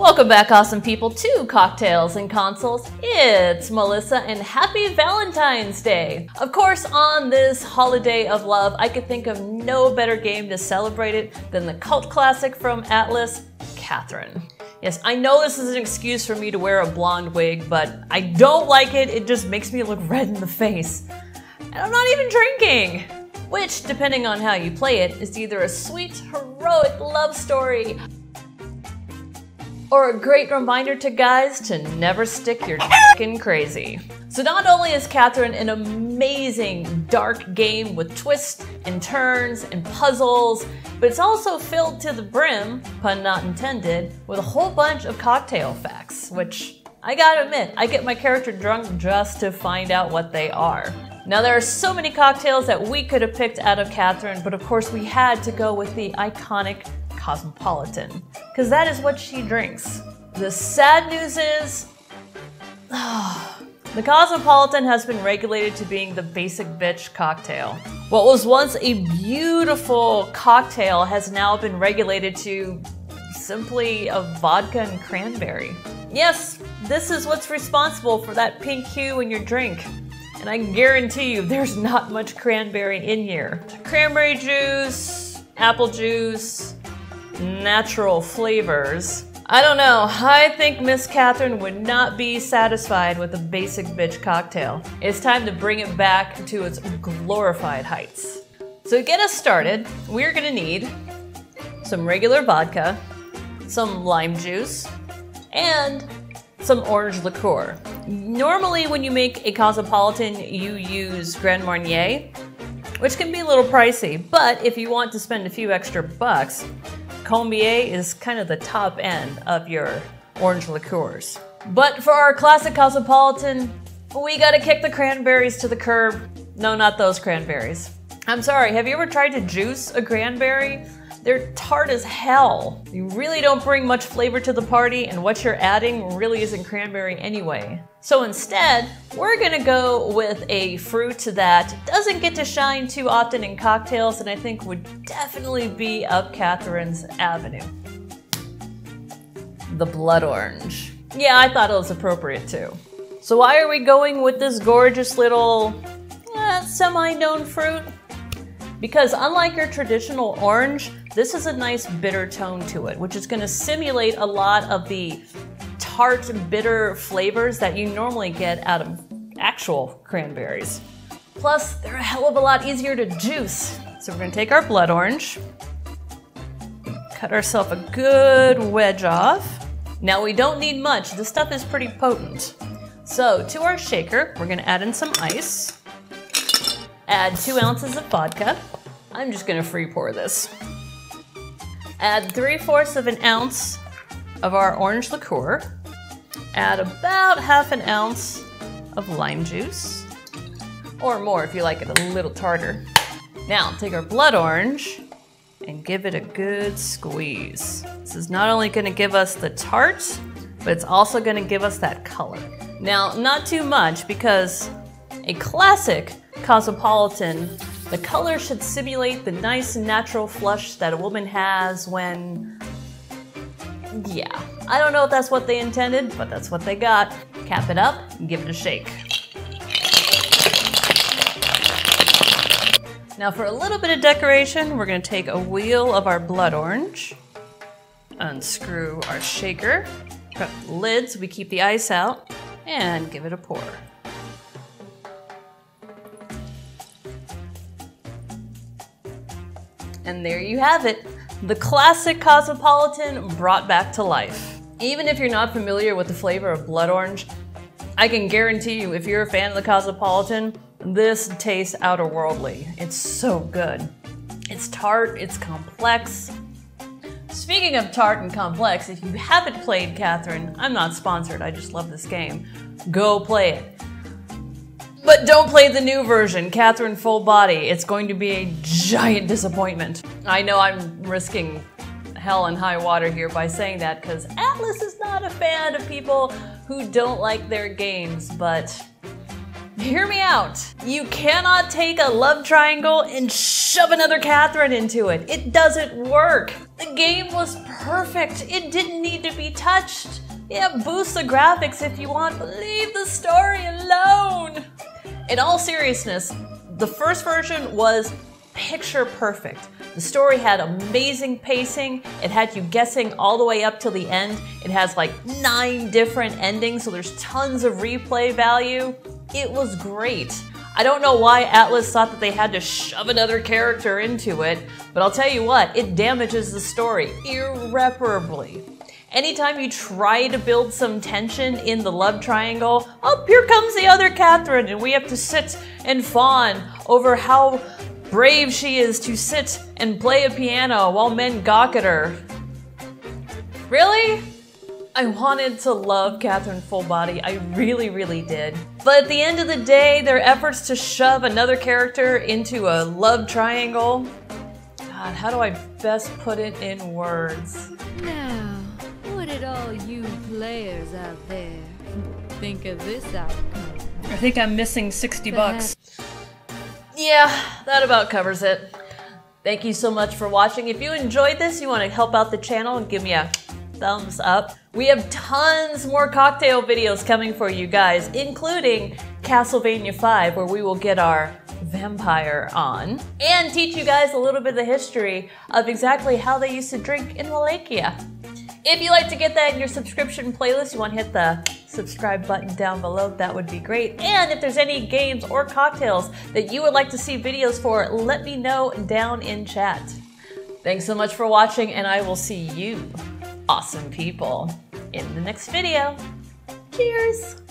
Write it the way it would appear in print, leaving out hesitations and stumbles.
Welcome back, awesome people, to Cocktails and Consoles. It's Melissa, and happy Valentine's Day! Of course, on this holiday of love, I could think of no better game to celebrate it than the cult classic from Atlas, Catherine. Yes, I know this is an excuse for me to wear a blonde wig, but I don't like it. It just makes me look red in the face. And I'm not even drinking! Which, depending on how you play it, is either a sweet, heroic love story or a great reminder to guys to never stick your dick in crazy. So not only is Catherine an amazing dark game with twists and turns and puzzles, but it's also filled to the brim, pun not intended, with a whole bunch of cocktail facts, which I gotta admit, I get my character drunk just to find out what they are. Now there are so many cocktails that we could have picked out of Catherine, but of course we had to go with the iconic Cosmopolitan, because that is what she drinks. The sad news is, the Cosmopolitan has been regulated to being the basic bitch cocktail. What was once a beautiful cocktail has now been regulated to simply a vodka and cranberry. Yes, this is what's responsible for that pink hue in your drink. And I guarantee you there's not much cranberry in here. Cranberry juice, apple juice, natural flavors. I don't know, I think Miss Catherine would not be satisfied with a basic bitch cocktail. It's time to bring it back to its glorified heights. So to get us started, we're gonna need some regular vodka, some lime juice, and some orange liqueur. Normally when you make a Cosmopolitan, you use Grand Marnier, which can be a little pricey, but if you want to spend a few extra bucks, Combier is kind of the top end of your orange liqueurs. But for our classic Cosmopolitan, we gotta kick the cranberries to the curb. No, not those cranberries. I'm sorry, have you ever tried to juice a cranberry? They're tart as hell. You really don't bring much flavor to the party, and what you're adding really isn't cranberry anyway. So instead, we're gonna go with a fruit that doesn't get to shine too often in cocktails, and I think would definitely be up Catherine's avenue. The blood orange. Yeah, I thought it was appropriate too. So why are we going with this gorgeous little semi-known fruit? Because unlike your traditional orange, this has a nice bitter tone to it, which is going to simulate a lot of the tart, bitter flavors that you normally get out of actual cranberries. Plus, they're a hell of a lot easier to juice. So we're going to take our blood orange, cut ourselves a good wedge off. Now we don't need much. This stuff is pretty potent. So to our shaker, we're going to add in some ice. Add 2 ounces of vodka. I'm just gonna free pour this. Add 3/4 of an ounce of our orange liqueur. Add about half an ounce of lime juice, or more if you like it a little tartar. Now take our blood orange and give it a good squeeze. This is not only gonna give us the tart, but it's also gonna give us that color. Now, not too much, because a classic Cosmopolitan, the color should simulate the nice natural flush that a woman has when, yeah, I don't know if that's what they intended, but that's what they got. Cap it up and give it a shake. Now for a little bit of decoration, we're gonna take a wheel of our blood orange, unscrew our shaker, cut the lid so we keep the ice out, and give it a pour. And there you have it, the classic Cosmopolitan brought back to life. Even if you're not familiar with the flavor of blood orange, I can guarantee you if you're a fan of the Cosmopolitan, this tastes outer-worldly. It's so good. It's tart, it's complex. Speaking of tart and complex, if you haven't played Catherine, I'm not sponsored, I just love this game, go play it. But don't play the new version, Catherine Full Body. It's going to be a giant disappointment. I know I'm risking hell and high water here by saying that, because Atlas is not a fan of people who don't like their games, but hear me out. You cannot take a love triangle and shove another Catherine into it. It doesn't work. The game was perfect. It didn't need to be touched. Yeah, boost the graphics if you want, but leave the story alone. In all seriousness, the first version was picture perfect. The story had amazing pacing. It had you guessing all the way up till the end. It has like 9 different endings, so there's tons of replay value. It was great. I don't know why Atlas thought that they had to shove another character into it, but I'll tell you what, it damages the story irreparably. Anytime you try to build some tension in the love triangle, oh, here comes the other Catherine, and we have to sit and fawn over how brave she is to sit and play a piano while men gawk at her. Really? I wanted to love Catherine Full Body, I really, really did. But at the end of the day, their efforts to shove another character into a love triangle, God, how do I best put it in words? Now, what did all you players out there think of this outcome? I think I'm missing 60 bucks. Yeah, that about covers it. Thank you so much for watching. If you enjoyed this, you want to help out the channel and give me a thumbs up. We have tons more cocktail videos coming for you guys, including Castlevania 5, where we will get our vampire on, and teach you guys a little bit of the history of exactly how they used to drink in Wallachia. If you'd like to get that in your subscription playlist, you want to hit the subscribe button down below, that would be great. And if there's any games or cocktails that you would like to see videos for, let me know down in chat. Thanks so much for watching, and I will see you, awesome people, in the next video. Cheers!